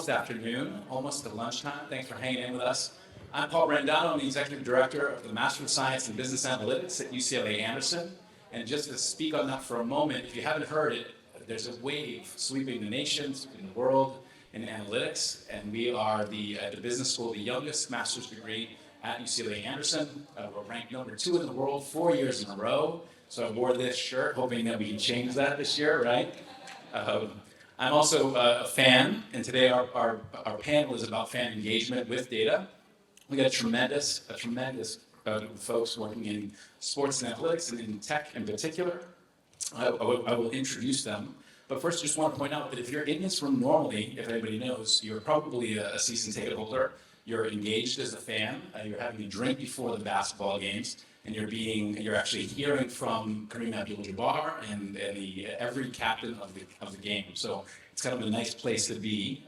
Afternoon, almost to lunchtime. Thanks for hanging in with us. I'm Paul Brandano. I'm the Executive Director of the Master of Science in Business Analytics at UCLA Anderson. And just to speak on that for a moment, if you haven't heard it, there's a wave sweeping the nation, sweeping the world in analytics. And we are at the business school, the youngest master's degree at UCLA Anderson. We're ranked number 2 in the world 4 years in a row. So I wore this shirt, hoping that we can change that this year, right? I'm also a fan, and today our panel is about fan engagement with data. We got a tremendous folks working in sports and athletics and in tech in particular. I will introduce them. But first, just want to point out that if you're in this room normally, if anybody knows, you're probably a season ticket holder. You're engaged as a fan. You're having a drink before the basketball games. And you're actually hearing from Kareem Abdul-Jabbar and every captain of the game. So it's kind of a nice place to be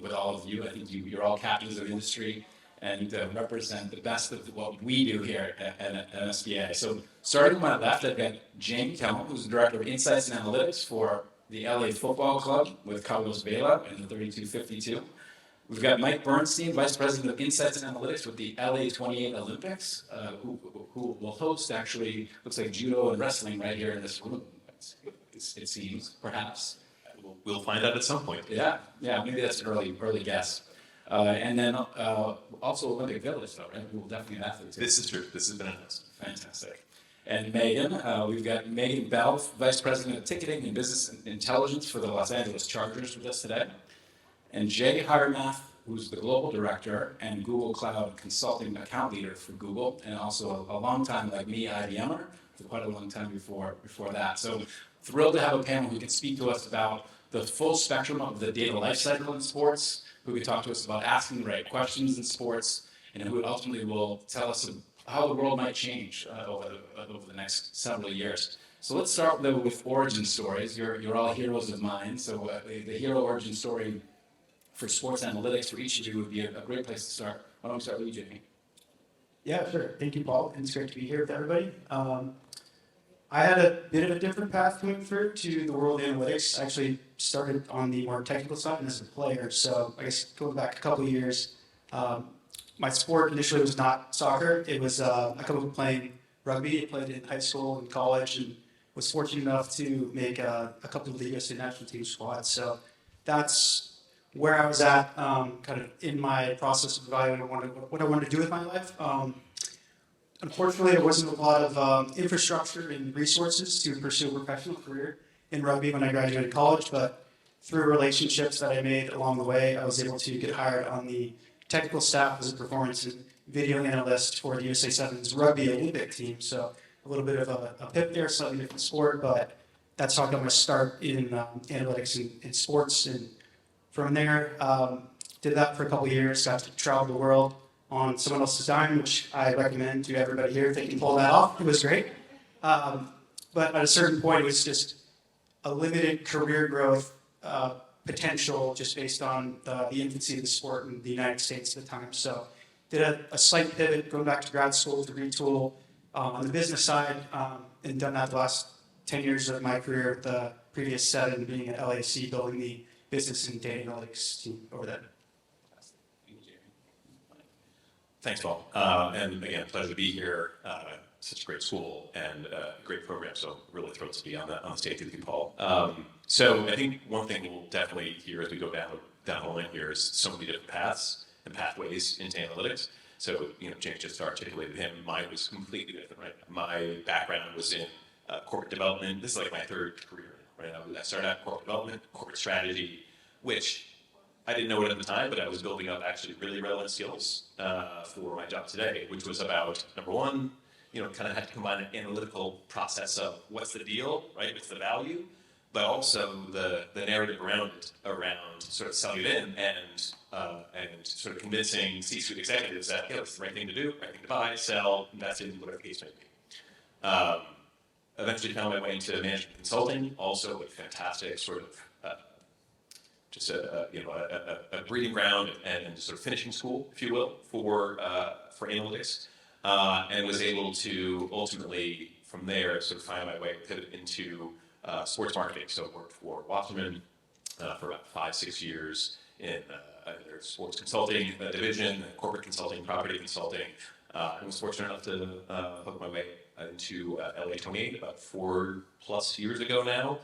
with all of you. I think you're all captains of industry and represent the best of what we do here at MSBA. So starting on my left, I've got Jamie Kellum, who's the Director of Insights and Analytics for the LA Football Club with Carlos Vela and the 3252. We've got Mike Bernstein, Vice President of Insights and Analytics with the LA 28 Olympics, who will host, actually, looks like judo and wrestling right here in this room, it seems, perhaps. We'll find out at some point. Yeah, maybe that's an early guess. And then also Olympic Village, though, right? We will definitely have athletes. This is true. This has been announced. Fantastic. And Megan, we've got Megan Bell, Vice President of Ticketing and Business Intelligence for the Los Angeles Chargers with us today. And Jay Hiremath, who's the Global Director and Google Cloud Consulting Account Leader for Google, and also a long time, like me, IBMer, for quite a long time before that. So thrilled to have a panel who can speak to us about the full spectrum of the data lifecycle in sports, who can talk to us about asking the right questions in sports, and who ultimately will tell us how the world might change over the next several years. So let's start with origin stories. You're all heroes of mine, so the hero origin story for sports analytics for each of you would be a great place to start. Why don't we start with you, Jamie? Yeah, sure. Thank you, Paul. And it's great to be here with everybody. I had a bit of a different path coming through to the world of analytics. I actually started on the more technical side and as a player. So I guess going back a couple of years, my sport initially was not soccer. It was I come up playing rugby. I played in high school and college and was fortunate enough to make a couple of the USA national team squads. So that's where I was at kind of in my process of evaluating what I wanted to do with my life. Unfortunately, there wasn't a lot of infrastructure and resources to pursue a professional career in rugby when I graduated college, but through relationships that I made along the way, I was able to get hired on the technical staff as a performance and video analyst for the USA 7's rugby Olympic team. So a little bit of a pip there, slightly different sport, but that's how I got my start in analytics in sports. And from there, did that for a couple of years, got to travel the world on someone else's dime, which I recommend to everybody here if they can pull that off. It was great. But at a certain point, it was just a limited career growth potential just based on the infancy of the sport in the United States at the time. So did a slight pivot, going back to grad school to retool on the business side, and done that the last 10 years of my career, the previous 7 being at LAC, building the business and data analytics team over there. Thanks, Paul. And again, pleasure to be here. Such a great school and a great program, so really thrilled to be on the stage with you, Paul. So I think one thing we'll definitely hear as we go down the line here is so many different paths and pathways into analytics. So, James just articulated him. Mine was completely different, right? My background was in corporate development. This is like my third career, right? I started out in corporate development, corporate strategy, which I didn't know it at the time, but I was building up actually really relevant skills for my job today, which was about, number one, kind of had to combine an analytical process of what's the deal, right? What's the value, but also the narrative around it, around sort of selling it in and sort of convincing C-suite executives that, it's the right thing to do, right thing to buy, sell, invest in, whatever the case may be. Eventually found my way into management consulting, also a fantastic sort of just a breeding ground and sort of finishing school, if you will, for analytics, and was able to ultimately from there sort of find my way, pivot into sports marketing. So worked for Wasserman for about 5-6 years in their sports consulting division, corporate consulting, property consulting. I was fortunate enough to hook my way into LA 28 about 4+ years ago now.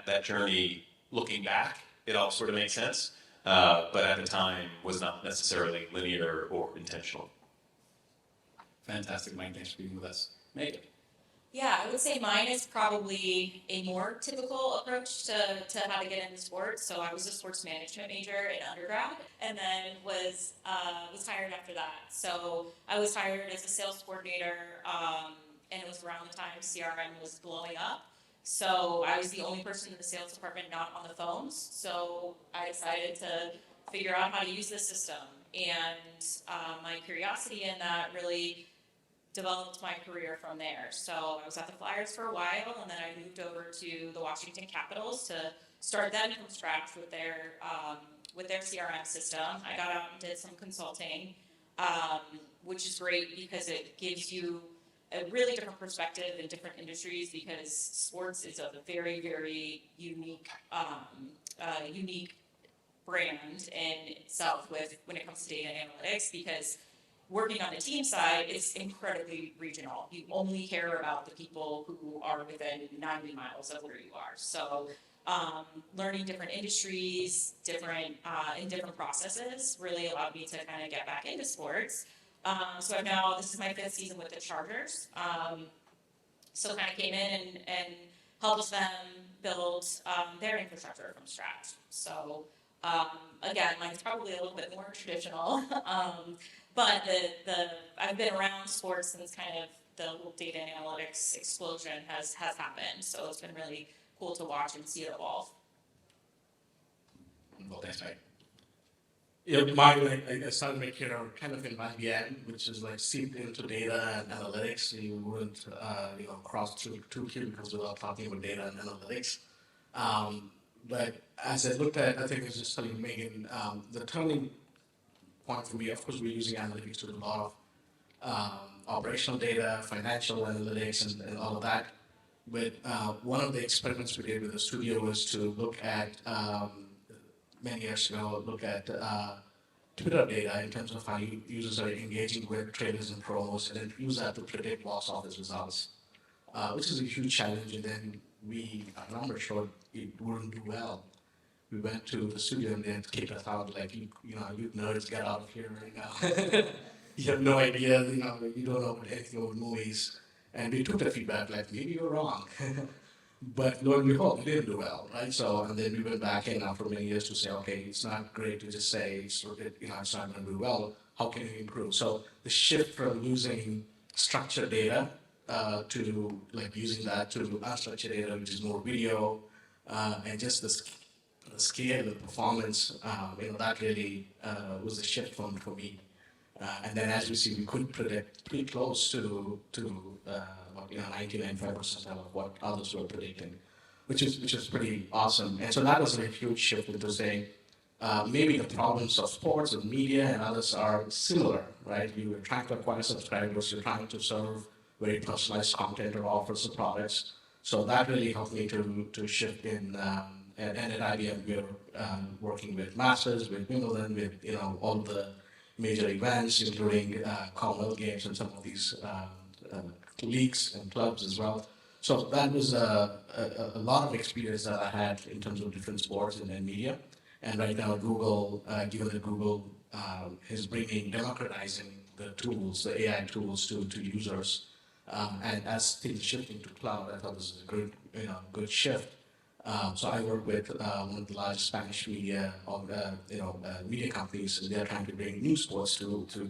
That journey, looking back, it all sort of makes sense, but at the time was not necessarily linear or intentional. Fantastic, Mike. Thanks for being with us. Megan. Yeah, I would say mine is probably a more typical approach to how to get into sports. So I was a sports management major in undergrad, and then was hired after that. So I was hired as a sales coordinator, and it was around the time CRM was blowing up. So I was the only person in the sales department not on the phones. So I decided to figure out how to use the system, and my curiosity in that really developed my career from there. So I was at the Flyers for a while, and then I moved over to the Washington Capitals to start them from scratch with their CRM system. I got out and did some consulting, which is great because it gives you a really different perspective in different industries, because sports is a very, very unique brand in itself when it comes to data and analytics, because working on the team side is incredibly regional. You only care about the people who are within 90 miles of where you are. So learning different industries, different processes really allowed me to kind of get back into sports. So this is my 5th season with the Chargers. So kind of came in and helped them build their infrastructure from scratch. So again, mine's probably a little bit more traditional. But I've been around sports since kind of the whole data and analytics explosion has happened. So it's been really cool to watch and see it evolve. Well, thanks, Mike. Yeah, I started my career kind of in IBM, which is like seeped into data and analytics. You wouldn't, cross through 2 cubicles without talking about data and analytics. But as I looked at, I think I was just telling Megan, the turning point for me, of course, we're using analytics to do a lot of operational data, financial analytics, and all of that. But one of the experiments we did with the studio was to look at, many years ago, Twitter data in terms of how users are engaging with trailers and promos, and then use that to predict box office results, which is a huge challenge. And then our numbers showed it wouldn't do well. We went to the studio and they kicked us out, like, you nerds, get out of here right now. You have no idea, you don't know anything about movies. And we took the feedback, like, maybe you're wrong. But lo and behold, we didn't do well, right? So, and then we went back in after many years to say, okay, it's not great to just say, it's not going to do well. How can we improve? So the shift from using structured data to like using that to unstructured data, which is more video, and just the scale, the performance, that really was a shift for me. And then as we see, we could predict pretty close to 99.5% of what others were predicting, which is pretty awesome. And so that was a huge shift into saying maybe the problems of sports and media and others are similar, right? You were trying to acquire subscribers, you're trying to serve very personalized content or offers or products. So that really helped me to shift in. And at IBM, we were working with Masters, with Wimbledon, with all the major events, including Commonwealth Games and some of these leagues and clubs as well. So that was a lot of experience that I had in terms of different sports and media. And right now, Google, given that Google is democratizing the tools, the AI tools to users, and as things shifting to cloud, I thought this was a good shift. So I work with one of the largest Spanish media companies, and they're trying to bring new sports to the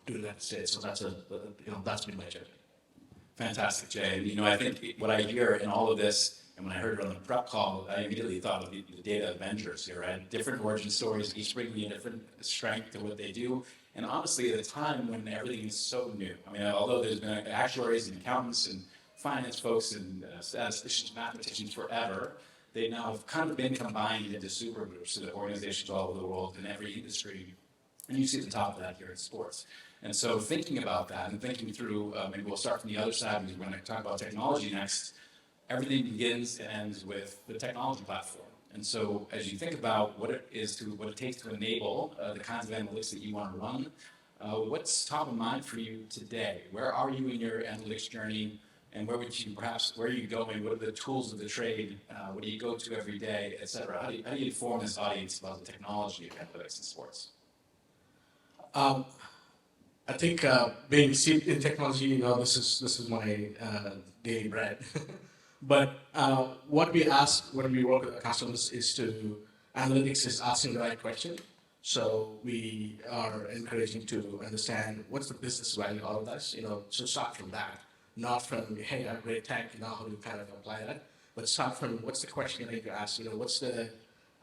United States. So that's been my journey. Fantastic, Jay. I think what I hear in all of this, and when I heard it on the prep call, I immediately thought of the data Avengers here, right? Different origin stories, each bringing a different strength to what they do. And honestly, at a time when everything is so new, I mean, although there's been actuaries and accountants and finance folks and statisticians, mathematicians forever, they now have kind of been combined into supergroups, so that organizations all over the world in every industry, and you see the top of that here in sports. And so thinking about that and thinking through, maybe we'll start from the other side because we're going to talk about technology next. Everything begins and ends with the technology platform. And so as you think about what it takes to enable the kinds of analytics that you want to run, what's top of mind for you today? Where are you in your analytics journey? And where are you going? What are the tools of the trade? What do you go to every day, et cetera? How do you inform this audience about the technology of analytics in sports? I think being steeped in technology, this is my daily bread. But what we ask when we work with our customers analytics is asking the right question. So we are encouraging to understand what's the business value out of this. So start from that, not from hey, I have great tech, now how do you kind of apply that? But start from what's the question you need to ask. What's the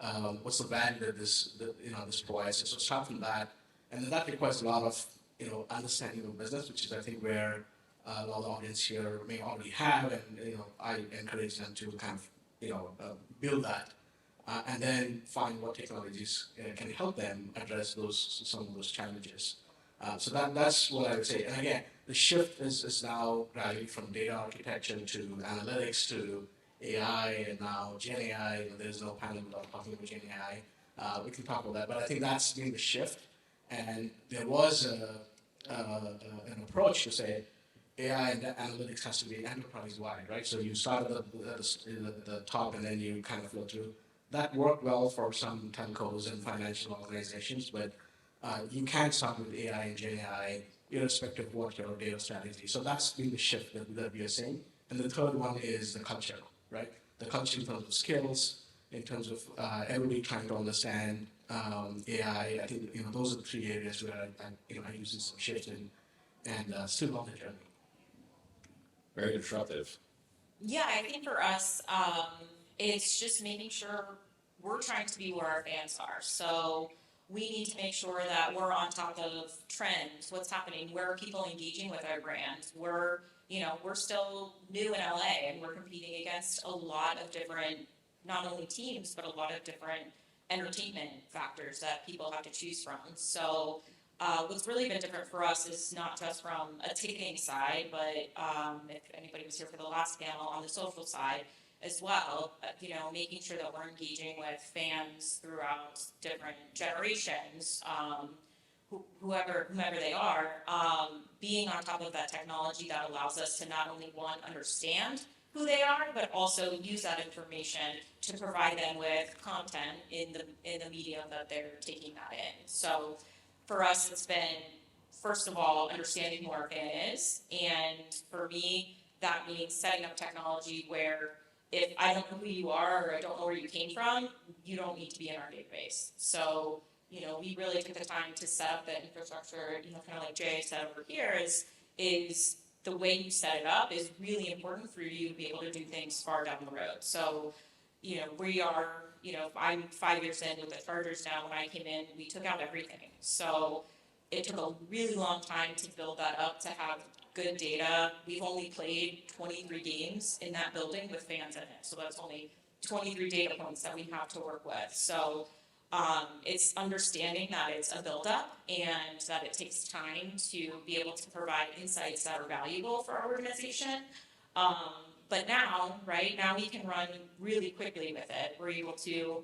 value that this provides? So start from that, and then that requires a lot of understanding of business, which is I think where a lot of the audience here may already have, and I encourage them to kind of build that, and then find what technologies can help them address some of those challenges. So that's what I would say. And again, the shift is now gradually from data architecture to analytics to AI, and now Gen AI. There's no panel without talking about Gen AI. We can talk about that, but I think that's been the shift. And there was an approach to say AI and analytics has to be enterprise-wide, right? So you start at the top and then you kind of flow through. That worked well for some telcos and financial organizations, but you can't start with AI and Gen AI irrespective of what your data strategy. So that's been the shift that we are seeing. And the third one is the culture, right? The culture in terms of skills, in terms of everybody trying to understand AI. I think those are the three areas where I use some shift and still on the journey. Very disruptive. Yeah, I think for us, it's just making sure we're trying to be where our fans are. So we need to make sure that we're on top of trends, what's happening, where are people engaging with our brand. We're still new in LA and we're competing against a lot of different, not only teams, but a lot of different entertainment factors that people have to choose from. So what's really been different for us is not just from a ticketing side, but if anybody was here for the last panel, on the social side as well, making sure that we're engaging with fans throughout different generations, whoever they are, being on top of that technology that allows us to not only, one, understand who they are, but also use that information to provide them with content in the medium that they're taking that in. So for us, it's been, first of all, understanding who our fan is. And for me, that means setting up technology where if I don't know who you are or I don't know where you came from, you don't need to be in our database. So, we really took the time to set up the infrastructure, kind of like Jay said over here, is the way you set it up is really important for you to be able to do things far down the road. So, we are, I'm 5 years in with the Chargers now. When I came in, we took out everything. So it took a really long time to build that up, to have good data. We've only played 23 games in that building with fans in it. So that's only 23 data points that we have to work with. So it's understanding that it's a buildup and that it takes time to be able to provide insights that are valuable for our organization. But now we can run really quickly with it. We're able to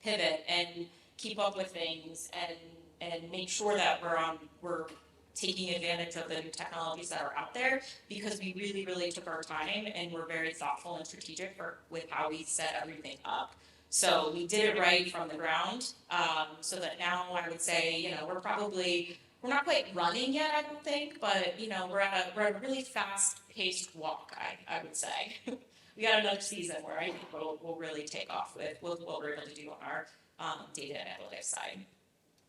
pivot and keep up with things and make sure that we're taking advantage of the new technologies that are out there, because we really, really took our time and we're very thoughtful and strategic with how we set everything up. So we did it right from the ground, so that now I would say, we're not quite running yet, I don't think, but we're at a really fast-paced walk, I would say. We got another season where I think we'll really take off with what we're able to do on our data and analytics side.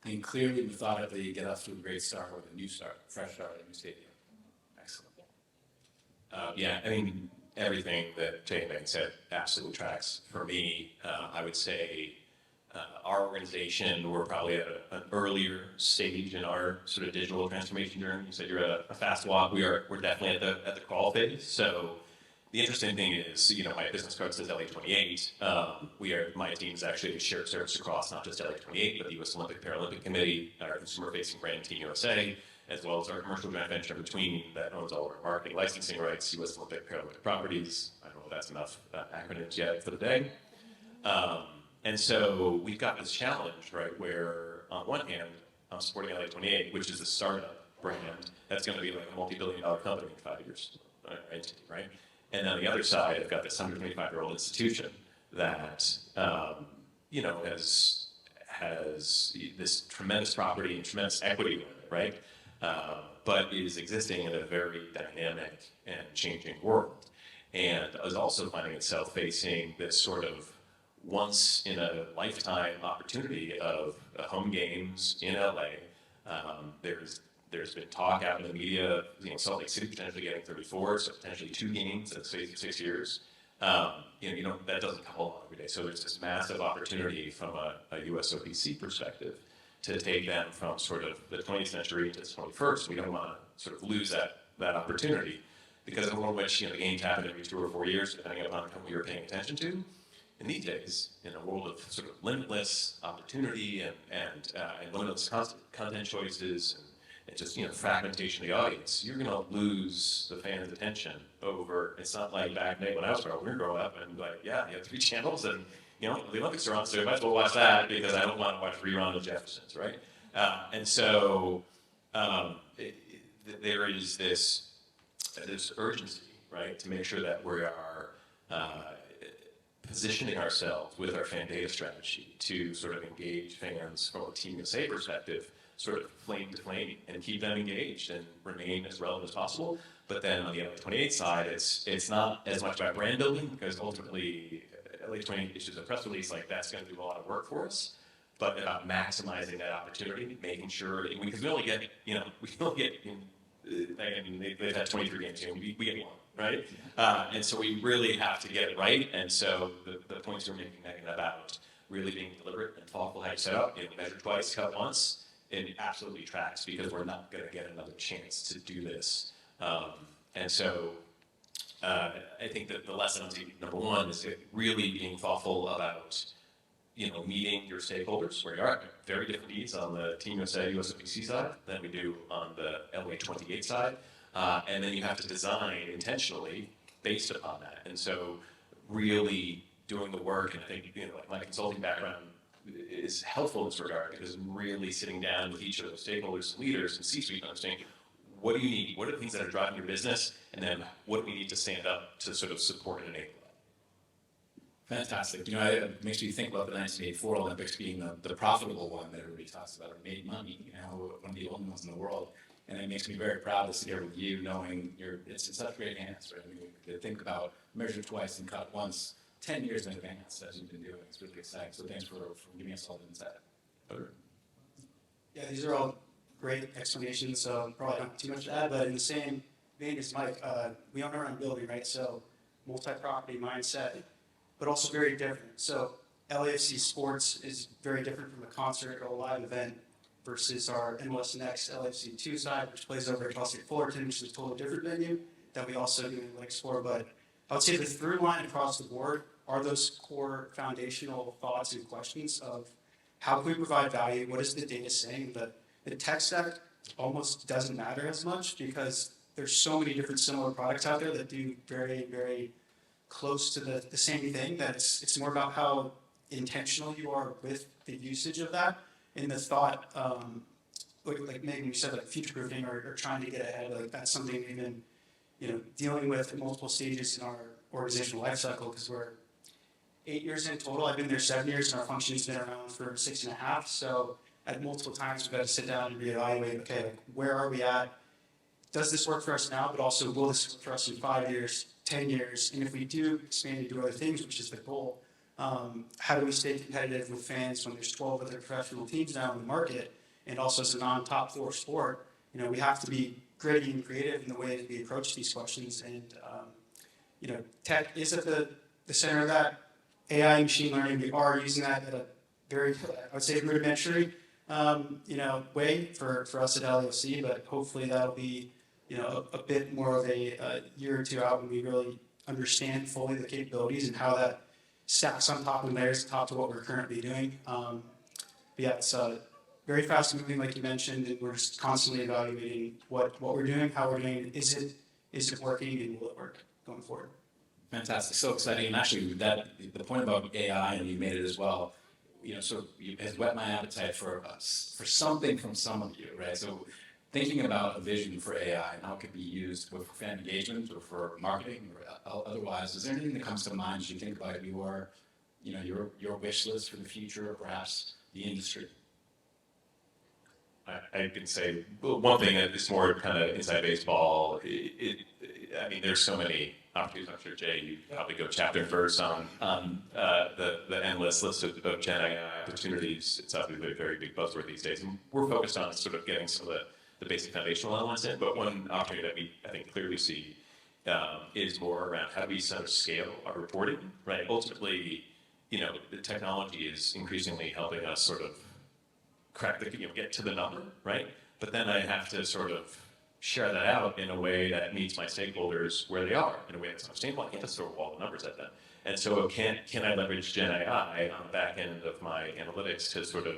And clearly, methodically, get us to a great start with a fresh start at a new stadium. Excellent. Everything that Jay and Megan said absolutely tracks. For me, I would say our organization, we're probably at an earlier stage in our sort of digital transformation journey. You said you're at a fast walk. We're definitely at the crawl phase. So The interesting thing is, my business card says LA28. My team is actually a shared service across not just LA28, but the U.S. Olympic Paralympic Committee, our consumer-facing brand Team USA, as well as our commercial joint venture between that owns all of our marketing licensing rights, U.S. Olympic Paralympic Properties. I don't know if that's enough acronyms yet for the day. And so we've got this challenge, right, where on one hand, I'm supporting LA28, which is a startup brand that's going to be like a multi-billion-dollar company in 5 years, right? And on the other side, I've got this 125-year-old institution that, has this tremendous property and tremendous equity with it, right? But is existing in a very dynamic and changing world, and is also finding itself facing this sort of once in a lifetime opportunity of home games in LA. There's been talk out in the media, Salt Lake City potentially getting 34, so potentially 2 games in the space of 6 years. That doesn't come along every day. So there's this massive opportunity from a USOPC perspective to take them from sort of the 20th century to the 21st. We don't want to sort of lose that opportunity, because in one which the games happen every 2 or 4 years, depending upon who you're paying attention to. In these days, in a world of sort of limitless opportunity and limitless content choices and just fragmentation of the audience, you're going to lose the fans' attention over. It's not like back in the day when I was growing up, and you have 3 channels, and the Olympics are on, so I might as well watch that because I don't want to watch rerun of Jeffersons, right? And so there is this urgency, right, to make sure that we are positioning ourselves with our fan data strategy to sort of engage fans from a Team USA perspective, sort of flame to flame, and keep them engaged and remain as relevant as possible. But then on the LA28 side, it's not as much about brand building, because ultimately LA28 issues a press release, like that's going to do a lot of work for us, but about maximizing that opportunity, making sure, because we only get, they've had 23 games, we get 1. Right? And so we really have to get it right. And so the points you're making, Megan, about really being deliberate and thoughtful how you set up, measure twice, cut once, it absolutely tracks, because we're not going to get another chance to do this. And so I think that the lesson, number one, is really being thoughtful about meeting your stakeholders where you are. Very different needs on the Team USA USOPC side than we do on the LA28 side. And then you have to design intentionally based upon that. And so really doing the work, and I think like my consulting background is helpful in this regard, because I'm really sitting down with each of those stakeholders and leaders and C-suite and understanding, what do you need? What are the things that are driving your business? And then what do we need to stand up to sort of support and enable that? Fantastic. It makes me think about the 1984 Olympics being the profitable one that everybody talks about, or made money, one of the only ones in the world. And it makes me very proud to sit here with you, knowing it's in such great hands, right? To think about measure twice and cut once, 10 years in advance, as you've been doing. It's really exciting. So thanks for giving us all the insight. Yeah, these are all great explanations, so probably not too much to add, but in the same vein as Mike, we own our own building, right? So multi-property mindset, but also very different. So LAFC Sports is very different from a concert or a live event versus our MLS Next LAFC 2 side, which plays over at Cal State Fullerton, which is a totally different venue that we also do analytics for. But I would say the through line across the board are those core foundational thoughts and questions of how can we provide value, what is the data saying. The tech stack almost doesn't matter as much, because there's so many different similar products out there that do very, very close to the same thing, that it's more about how intentional you are with the usage of that. In the thought, like Megan, you said, like future-proofing or trying to get ahead, like that's something we've been, dealing with at multiple stages in our organizational life cycle, because we're 8 years in total. I've been there 7 years, and our function's been around for 6.5. So at multiple times, we've got to sit down and reevaluate, okay, like where are we at? Does this work for us now? But also, will this work for us in 5 years, 10 years? And if we do expand and do other things, which is the goal, how do we stay competitive with fans when there's 12 other professional teams now in the market, and also as a non-top 4 sport? We have to be gritty and creative in the way that we approach these questions. And tech is at the center of that. AI and machine learning, we are using that at a very, I would say, rudimentary, way for us at LAFC. But hopefully that'll be, a bit more of a year or two out when we really understand fully the capabilities and how that stacks on top and layers on top to what we're currently doing. But yeah, it's very fast moving, like you mentioned, and we're just constantly evaluating what we're doing, how we're doing it, is it working, and will it work going forward? Fantastic, so exciting, and actually that the point about AI, and you made it as well, has whet my appetite for something from some of you, right? So thinking about a vision for AI and how it could be used for fan engagement or for marketing or otherwise, is there anything that comes to mind as you think about your wish list for the future, or perhaps the industry? I can say one thing that is more kind of inside baseball. I mean, there's so many opportunities. I'm sure Jay, you probably go chapter and verse on the endless list of Gen AI opportunities. It's obviously a very big buzzword these days, and we're focused on sort of getting some of the basic foundational elements in. But one opportunity that we, I think, clearly see is more around how do we sort of scale our reporting, right? Ultimately, the technology is increasingly helping us sort of crack the, get to the number, right? But then I have to sort of share that out in a way that meets my stakeholders where they are, in a way that's sustainable. I can't just throw all the numbers at them. And so can I leverage Gen AI on the back end of my analytics to sort of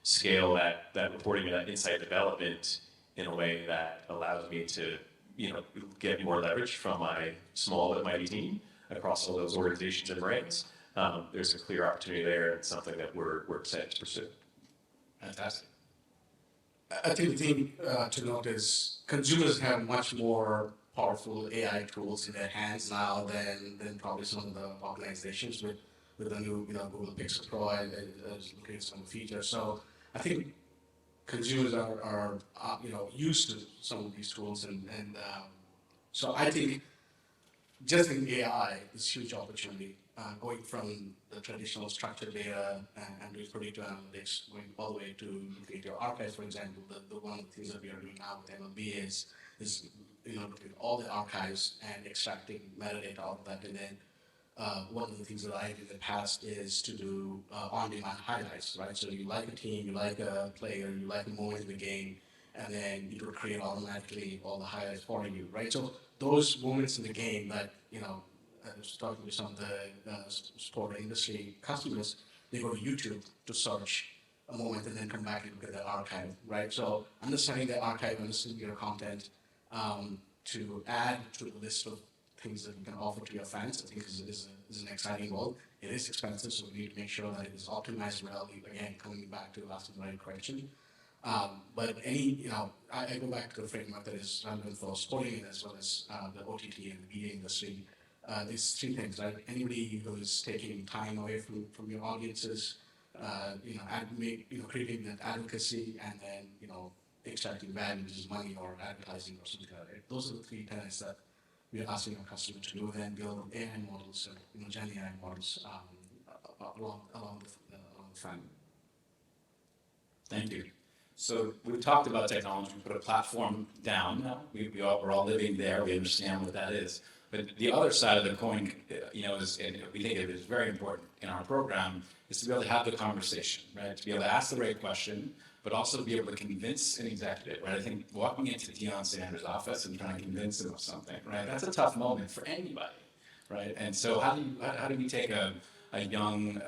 scale that reporting and that insight development in a way that allows me to, get more leverage from my small but mighty team across all those organizations and brands? There's a clear opportunity there, and something that we're excited to pursue. Fantastic. I think the thing to note is consumers have much more powerful AI tools in their hands now than probably some of the organizations with the new Google Pixel Pro and looking at some features. So I think consumers are used to some of these tools, and so I think just in AI is a huge opportunity. Going from the traditional structured data and doing predictive analytics, going all the way to looking at your archives, for example. The one of the things that we are doing now with MLB is looking at all the archives and extracting metadata out of that. And then one of the things that I did in the past is to do on-demand highlights, right? So you like a team, you like a player, you like a moment in the game, and then it will create automatically all the highlights for you, right? So those moments in the game that I was talking to some of the sport industry customers, they go to YouTube to search a moment and then come back and look at the archive, right? So understanding the archive, understanding your content to add to the list of things that you can offer to your fans, I think is an exciting goal. It is expensive, so we need to make sure that it is optimized well. Again, coming back to asking the right question. But I go back to the framework that is relevant for sporting as well as the OTT and the media industry. These three things, right? Anybody who is taking time away from your audiences, creating that advocacy, and then extracting value, which is money or advertising or something like that. Those are the three tenets that we are asking our customers to do, then build AI models, Gen AI models along the front. Thank you. So we've talked about technology. We put a platform down now. We're all living there. We understand what that is. But the other side of the coin, is, and we think it is very important in our program, is to be able to have the conversation, right? To be able to ask the right question, but also to be able to convince an executive, right? I think walking into Deion Sanders' office and trying to convince him of something, right? That's a tough moment for anybody, right? And so how do we take a young,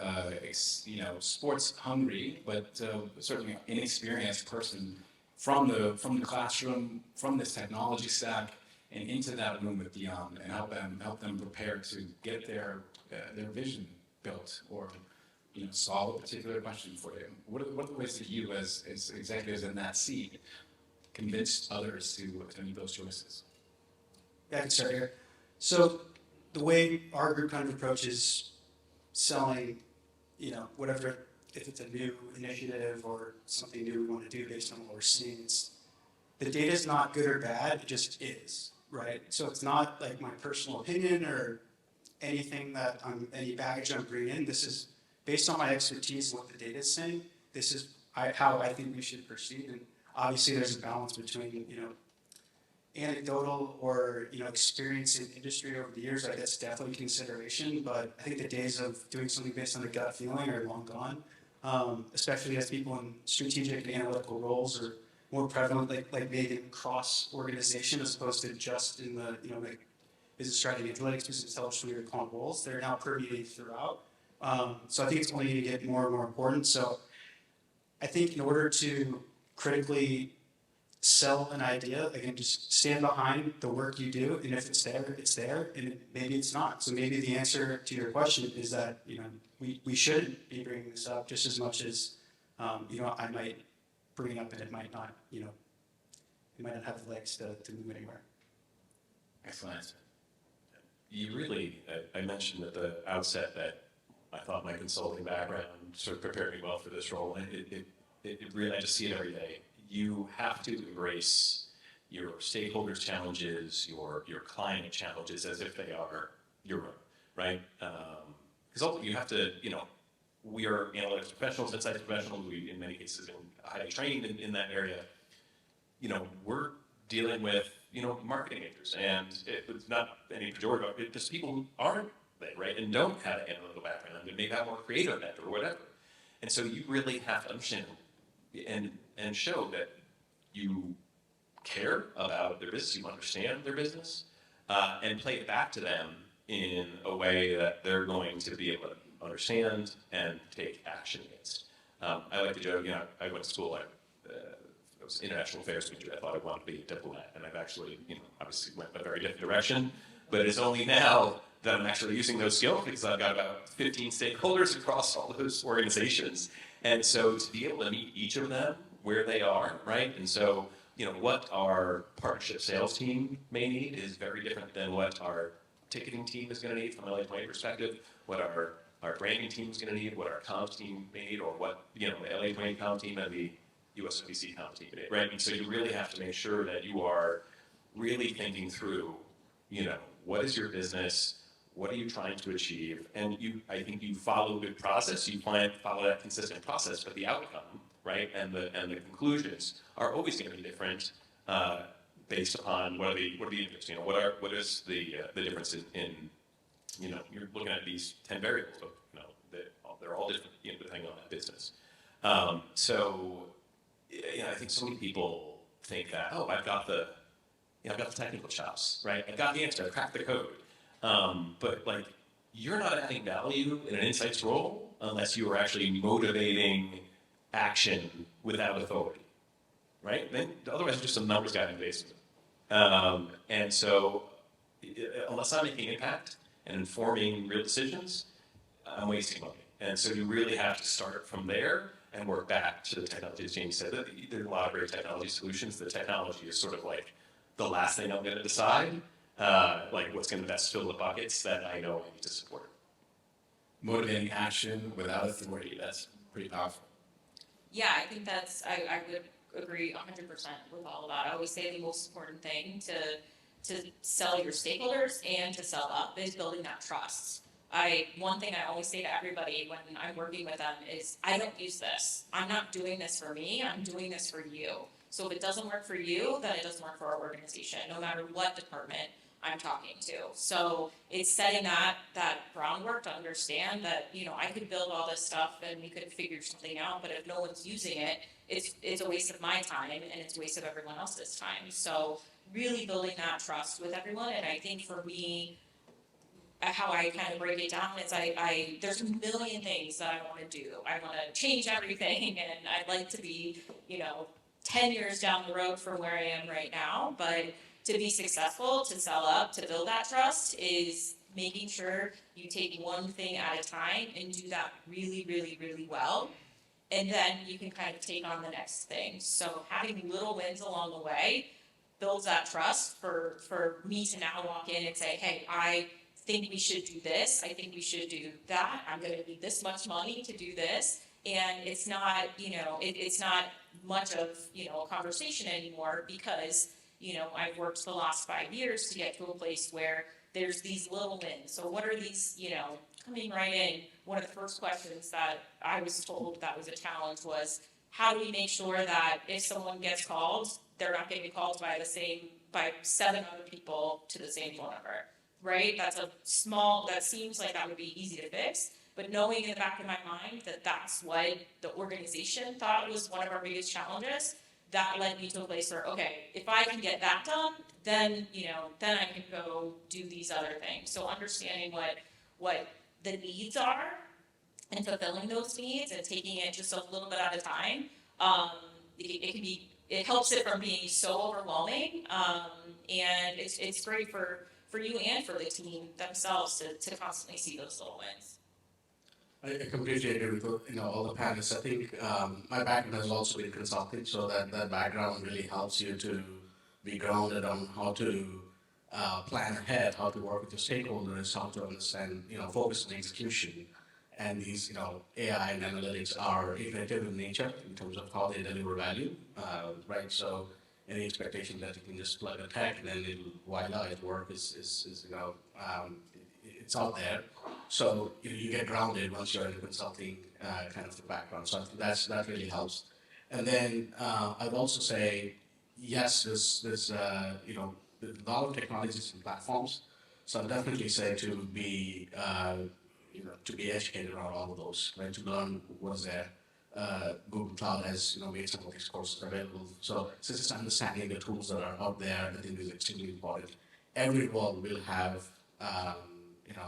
sports hungry, but certainly inexperienced person from the classroom, from this technology stack, and into that room with Deion, and help them prepare to get their vision built, or solve a particular question for you? What are the ways that you, as executives in that seat, convince others to make those choices? Yeah, I can start here. So the way our group kind of approaches selling, whatever, if it's a new initiative or something new we want to do based on what we're seeing, the data is not good or bad, it just is, right? So it's not like my personal opinion or anything that any baggage I'm bringing in. This is based on my expertise and what the data is saying. This is how I think we should proceed. And obviously there's a balance between, anecdotal or, experience in industry over the years. Like, that's definitely consideration, but I think the days of doing something based on a gut feeling are long gone, especially as people in strategic and analytical roles are more prevalent, like maybe cross organization as opposed to just in the, business strategy, analytics, business intelligence, we were calling roles. They're now permeating throughout. So I think it's only going to get more and more important. So I think in order to critically sell an idea, again, just stand behind the work you do, and if it's there, it's there, and maybe it's not. So maybe the answer to your question is that, we shouldn't be bringing this up just as much as, I might bring it up and it might not, it might not have the legs to move anywhere. Excellent. You really, I mentioned at the outset that I thought my consulting background sort of prepared me well for this role, and it really, I just see it every day. You have to embrace your stakeholders' challenges, your client challenges as if they are your own, right? Because ultimately you have to, we are analytics professionals, insights professionals, we in many cases have been highly trained in that area. We're dealing with, marketing majors, and it's not any pejorative, it's just people who aren't they, right, and don't have an analytical background, and maybe have more creative bent or whatever. And so you really have to understand and show that you care about their business, you understand their business, and play it back to them in a way that they're going to be able to understand and take action against. I like to joke, I went to school, I was an international affairs major. I thought I wanted to be a diplomat, and I've actually, obviously went a very different direction. But it's only now that I'm actually using those skills because I've got about 15 stakeholders across all those organizations. And so to be able to meet each of them where they are, right? And so, what our partnership sales team may need is very different than what our ticketing team is going to need from an LA20 perspective, what our branding team is going to need, what our comms team may need, or what, the LA20 comm team and the USWC comm team may need, right? And so you really have to make sure that you are really thinking through, what is your business? What are you trying to achieve? And I think you follow a good process. You follow that consistent process, but the outcome, right, and the conclusions are always going to be different based upon what are the inputs. What is the difference in you're looking at these 10 variables, but they're all different depending on that business. So I think so many people think that I've got the technical chops, right? I've got the answer. I've cracked the code. But you're not adding value in an insights role unless you are actually motivating action without authority, right? Then otherwise, it's just a numbers guy in the basement. And so, unless I'm making impact and informing real decisions, I'm wasting money. And so, you really have to start from there and work back to the technology. As Jamie said, there are a lot of great technology solutions. The technology is sort of like the last thing I'm going to decide. What's going to best fill the buckets that I know I need to support. Motivating action without authority, that's pretty powerful. Yeah, I think I would agree 100% with all of that. I always say the most important thing to sell your stakeholders and to sell up is building that trust. One thing I always say to everybody when I'm working with them is, I don't use this. I'm not doing this for me, I'm doing this for you. So if it doesn't work for you, then it doesn't work for our organization, no matter what department I'm talking to. So it's setting that groundwork to understand that, I could build all this stuff and we could figure something out, but if no one's using it, it's a waste of my time and it's a waste of everyone else's time. So really building that trust with everyone. And I think for me, how I kind of break it down is there's a million things that I want to do. I want to change everything, and I'd like to be, 10 years down the road from where I am right now. But to be successful, to sell up, to build that trust is making sure you take one thing at a time and do that really, really, really well. And then you can kind of take on the next thing. So having little wins along the way builds that trust for me to now walk in and say, hey, I think we should do this. I think we should do that. I'm going to need this much money to do this. And it's not, it's not much of, a conversation anymore because, I've worked the last 5 years to get to a place where there's these little wins. So what are these, coming right in, one of the first questions that I was told that was a challenge was, how do we make sure that if someone gets called, they're not getting called by 7 other people to the same phone number, right? That seems like that would be easy to fix. But knowing in the back of my mind that that's what the organization thought was one of our biggest challenges, that led me to a place where, okay, if I can get that done, then, then I can go do these other things. So understanding what the needs are and fulfilling those needs and taking it just a little bit at a time, it helps it from being so overwhelming. And it's great for you and for the team themselves to constantly see those little wins. I completely agree with all the panelists. I think my background has also been consulting, so that background really helps you to be grounded on how to plan ahead, how to work with your stakeholders, how to understand, focus on execution. And these, AI and analytics are iterative in nature in terms of how they deliver value, right? So any expectation that you can just plug a tech and then voila, it work is it's out there. So you get grounded once you're in a consulting kind of background. So I think that really helps. And then I'd also say, yes, there's a lot of technologies and platforms. So I'd definitely say to be educated around all of those, right? To learn what's there. Google Cloud has made some of these courses available. So just understanding the tools that are out there, I think is extremely important. Every role will have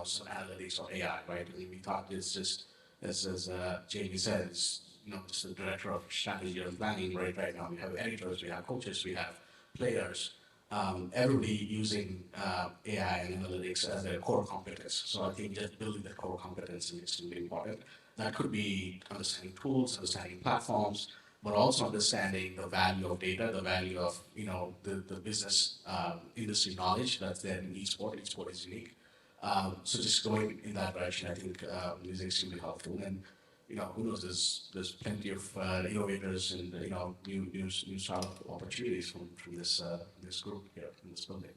some analytics or AI, right? I mean, we thought it's just as Jamie said, it's just the director of strategy and planning, right? Right now we have editors, we have coaches, we have players. Everybody using AI and analytics as their core competence. So I think just building that core competence is extremely important. That could be understanding tools, understanding platforms, but also understanding the value of data, the value of the business industry knowledge that's there in each sport. Each sport is unique. So just going in that direction, I think is extremely helpful. And who knows? There's plenty of innovators and new startup opportunities from this group here in this building.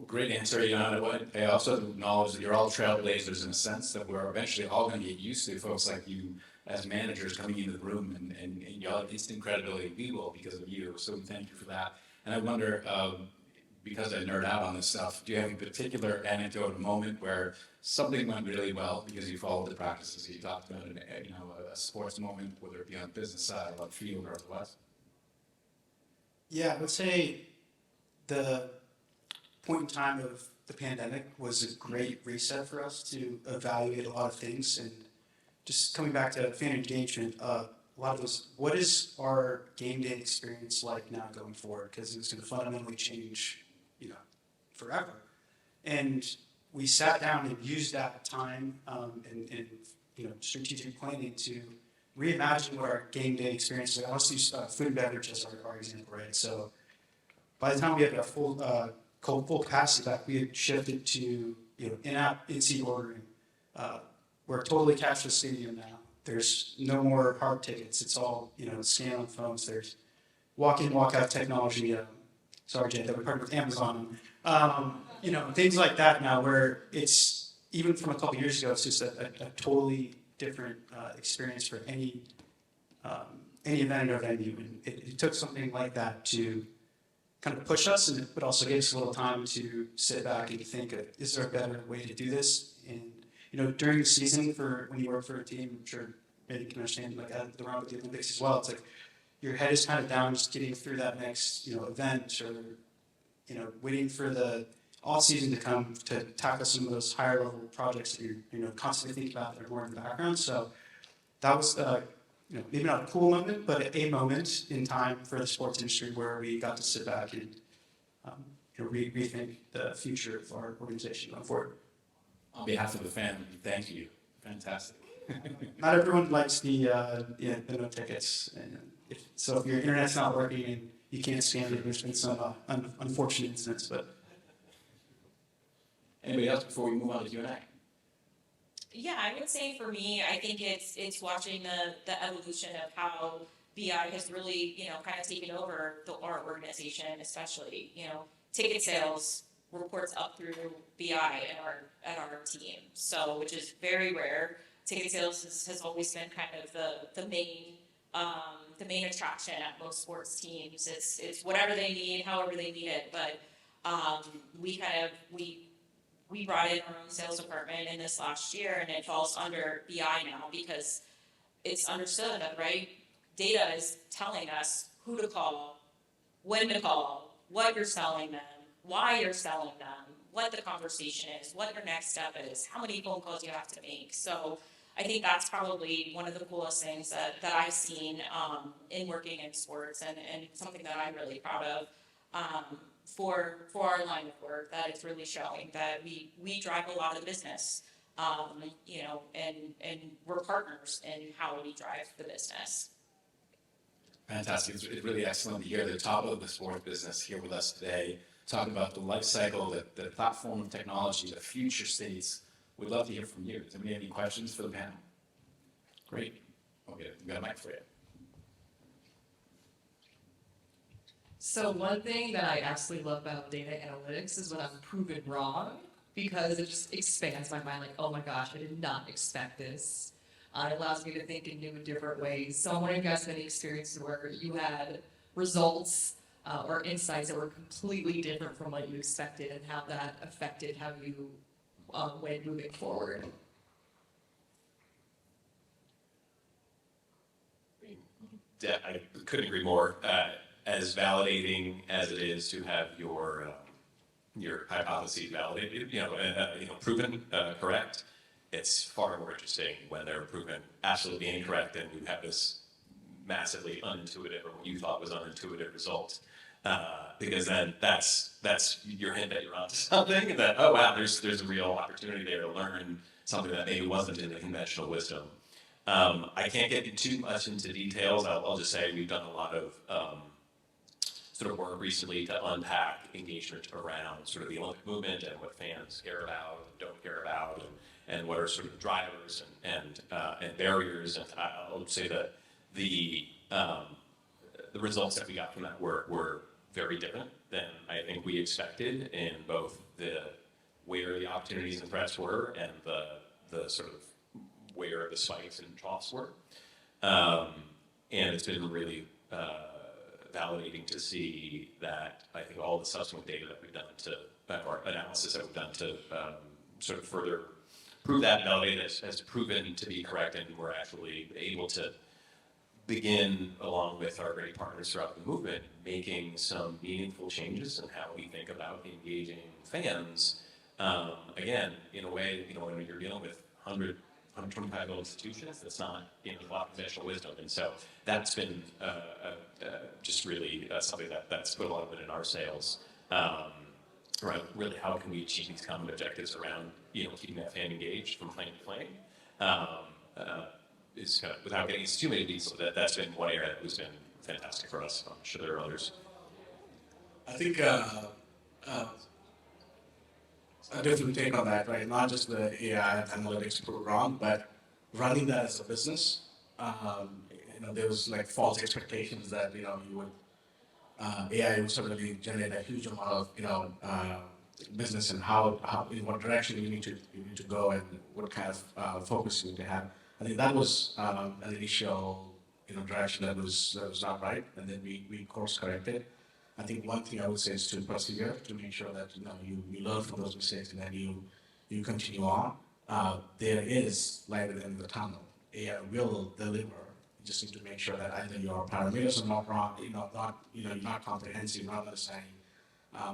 Great answer. I also acknowledge that you're all trailblazers in a sense that we're eventually all going to get used to folks like you as managers coming into the room and y'all have instant credibility. We will because of you. So we thank you for that. And I wonder, because I nerd out on this stuff, do you have a particular anecdote, a moment where something went really well because you followed the practices you talked about, a sports moment, whether it be on the business side, on the field, or otherwise? Yeah, I would say the point in time of the pandemic was a great reset for us to evaluate a lot of things. And just coming back to fan engagement, a lot of those, what is our game day experience like now going forward? Because it's going to fundamentally change, forever. And we sat down and used that time and strategic planning to reimagine what our game day experience is. I want to use food and beverage as our example, right? So by the time we had a full capacity back, we had shifted to in-app, in-seat ordering. We're totally cashless stadium now. There's no more hard tickets. It's all scan on phones. There's walk-in, walk-out technology. Sorry, Jay, that we partnered with Amazon. Things like that now, where it's even from a couple years ago, it's just a totally different experience for any event or venue. And it took something like that to kind of push us, but also give us a little time to sit back and think, is there a better way to do this? And during the season, for when you work for a team, I'm sure maybe you can understand, like around with the Olympics as well. It's like your head is kind of down, just getting through that next event, or waiting for the off season to come to tackle some of those higher level projects that you're constantly thinking about that are more in the background. So that was maybe not a cool moment, but a moment in time for the sports industry where we got to sit back and rethink the future of our organization going forward. On behalf of the fan, thank you. Fantastic. Not everyone likes the no tickets, and if your internet's not working and you can't scan it, there's been some unfortunate incidents. But anybody else before we move on to Q&A? Yeah, I would say for me, I think it's watching the evolution of how BI has really kind of taken over our organization, especially ticket sales reports up through BI at our team. So which is very rare. Ticket sales has always been kind of the main attraction at most sports teams. It's whatever they need, however they need it. But we brought in our own sales department in this last year, and it falls under BI now because it's understood that, right? Data is telling us who to call, when to call, what you're selling them, why you're selling them, what the conversation is, what your next step is, how many phone calls you have to make. So I think that's probably one of the coolest things that I've seen in working in sports, and something that I'm really proud of for our line of work, that it's really showing that we drive a lot of the business, and we're partners in how we drive the business. Fantastic. It's really excellent to hear the top of the sports business here with us today, talking about the life cycle, the platform of technology, the future states. We'd love to hear from you. Do we have any questions for the panel? Great. Okay, we got a mic for you. So one thing that I absolutely love about data analytics is when I'm proven wrong, because it just expands my mind, like, oh my gosh, I did not expect this. It allows me to think in new and different ways. So I'm wondering if you guys have any experiences where you had results or insights that were completely different from what you expected, and how that affected how you went moving forward. I couldn't agree more. As validating as it is to have your hypotheses validated, proven correct, it's far more interesting when they're proven absolutely incorrect, and you have this massively unintuitive, or what you thought was unintuitive result. Because then that's your hint that you're onto something, and that, oh wow, there's a real opportunity there to learn something that maybe wasn't in the conventional wisdom. I can't get too much into details. I'll just say we've done a lot of sort of work recently to unpack engagement around sort of the Olympic movement and what fans care about and don't care about, and what are sort of drivers and barriers. And I'll say that the results that we got from that were very different than I think we expected, in both where the opportunities and threats were, and the sort of where the spikes and troughs were. And it's been really validating to see that I think all the subsequent data that we've done or analysis that we've done to sort of further prove that, validate it, has proven to be correct, and we're actually able to begin, along with our great partners throughout the movement, making some meaningful changes in how we think about engaging fans. Again, in a way, when you're dealing with 125 institutions, that's not a lot of conventional wisdom. And so that's been just really something that's put a lot of it in our sails. Right, really, how can we achieve these common objectives around keeping that fan engaged from playing to playing? Is kind of, without getting into too many details, that's been one area that has been fantastic for us. I'm sure there are others. I think a different take on that, right? Not just the AI analytics program, but running that as a business. There was like false expectations that you would AI would certainly generate a huge amount of business, and how in what direction you need to go, and what kind of focus you need to have. I think that was an initial direction that was not right, and then we course corrected. I think one thing I would say is to persevere, to make sure that you learn from those mistakes, and then you continue on. There is light at the end of the tunnel. AI will deliver. You just need to make sure that either your parameters are not wrong, you're not comprehensive, not understanding.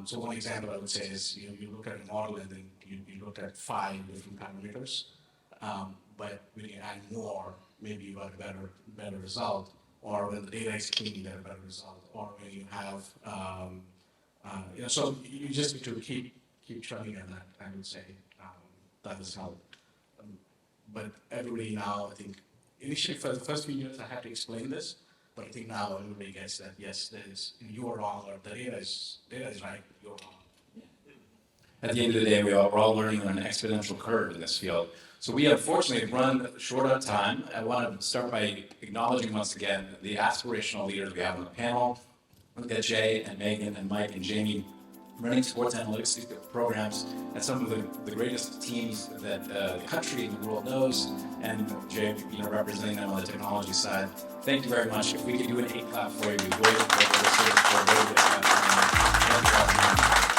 So one example I would say is you look at a model, and then you look at 5 different parameters. But when you add more, maybe you got a better result, or when the data is clean, you get a better result, or when you have, so you just need to keep trying at that. I would say that has helped. But everybody now, I think, initially for the first few years, I had to explain this, but I think now everybody gets that. Yes, you are wrong, or the data is right, you're wrong. At the end of the day, we're all learning on an exponential curve in this field. So we unfortunately run short on time. I want to start by acknowledging once again the aspirational leaders we have on the panel. Look at Jay and Megan and Mike and Jamie running sports analytics programs at some of the greatest teams that the country and the world knows. And Jay, representing them on the technology side. Thank you very much. If we could do an 8 clap for you, we'd really appreciate it for a very good clap. Thank you all.